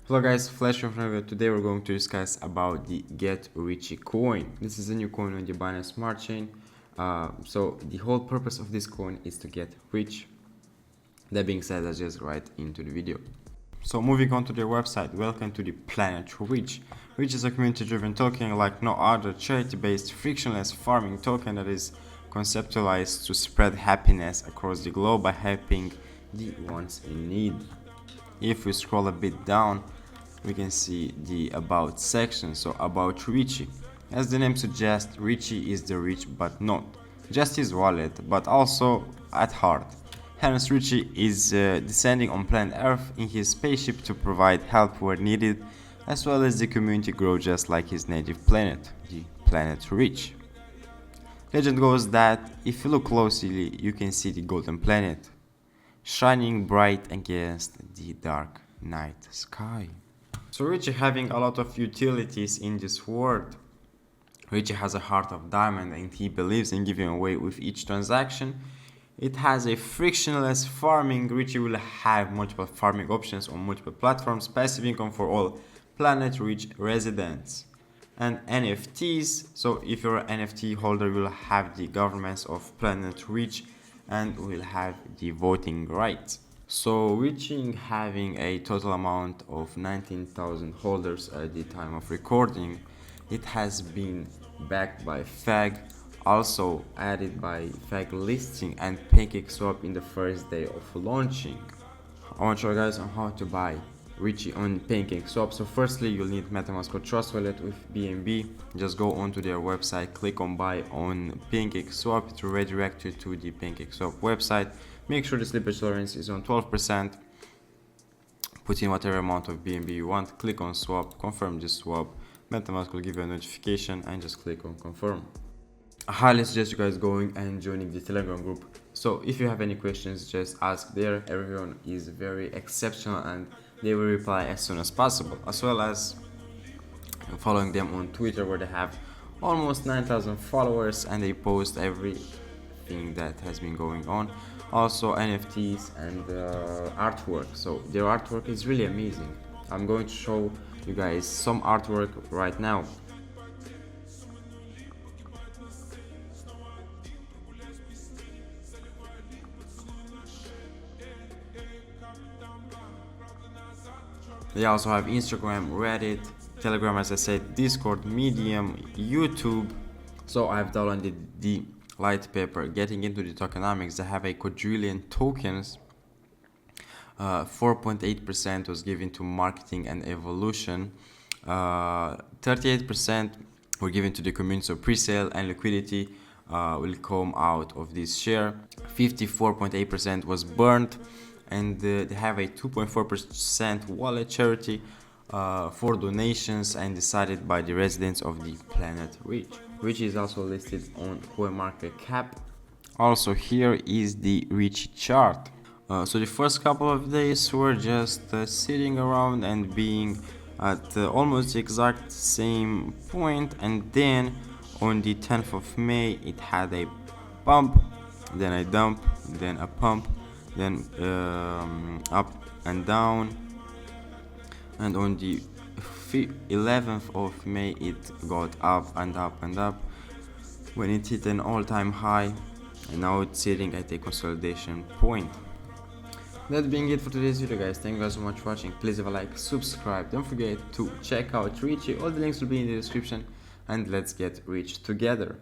Hello guys, flash.fnx. Today we're going to discuss about the Get RICHIE coin. This is a new coin on the Binance Smart Chain. So the whole purpose of this coin is to get rich. That being said, let's just right into the video. So moving on to their website, welcome to the planet RICHIE. RICHIE is a community-driven token like no other charity-based frictionless farming token that is conceptualized to spread happiness across the globe by helping the ones in need. If we scroll a bit down, we can see the about section. So about RICHIE. As the name suggests, RICHIE is the rich but not just his wallet, but also at heart. Hence RICHIE is descending on planet Earth in his spaceship to provide help where needed, as well as the community grow just like his native planet, the planet RICHIE. Legend goes that if you look closely, you can see the golden planet shining bright against the dark night sky. So RICHIE having a lot of utilities in this world. RICHIE has a heart of diamond and he believes in giving away with each transaction. It has a frictionless farming. RICHIE will have multiple farming options on multiple platforms, passive income for all planet RICHIE residents, and NFTs. So if you're an NFT holder, you will have the governments of planet RICHIE and will have the voting rights. So reaching having a total amount of 19,000 holders at the time of recording. It has been backed by FAG, also added by FAG listing and Pancake swap in the first day of launching. I want to show you guys on how to buy RICHIE on Pancake swap. So firstly, you'll need MetaMask or Trust Wallet with BNB. Just go onto their website, click on buy on Pancake swap to redirect you to the Pancake swap website. Make sure the slippage tolerance is on 12%. Put in whatever amount of BNB you want, click on swap, confirm the swap. MetaMask will give you a notification and just click on confirm. I highly suggest you guys going and joining the Telegram group. So if you have any questions, just ask there. Everyone is very exceptional and they will reply as soon as possible, as well as following them on Twitter where they have almost 9,000 followers and they post everything that has been going on. Also NFTs and artwork. So their artwork is really amazing. I'm going to show you guys some artwork right now. They also have Instagram, Reddit, Telegram, as I said, Discord, Medium, YouTube. So I've downloaded the light paper. Getting into the tokenomics, they have a quadrillion tokens. 4.8% was given to marketing and evolution. 38% were given to the community. So pre-sale and liquidity will come out of this share. 54.8% was burned. And they have a 2.4% wallet charity for donations and decided by the residents of the planet RICHIE. RICHIE is also listed on CoinMarketCap. Also here is the RICHIE chart. So the first couple of days were just sitting around and being at almost the exact same point, and then on the 10th of May it had a pump, then a dump, then a pump, then up and down, and on the 11th of May it got up and up and up when it hit an all-time high, and now it's sitting at a consolidation point. That being it for today's video, guys. Thank you guys so much for watching. Please leave a like, subscribe, don't forget to check out RICHIE. All the links will be in the description, and let's get rich together.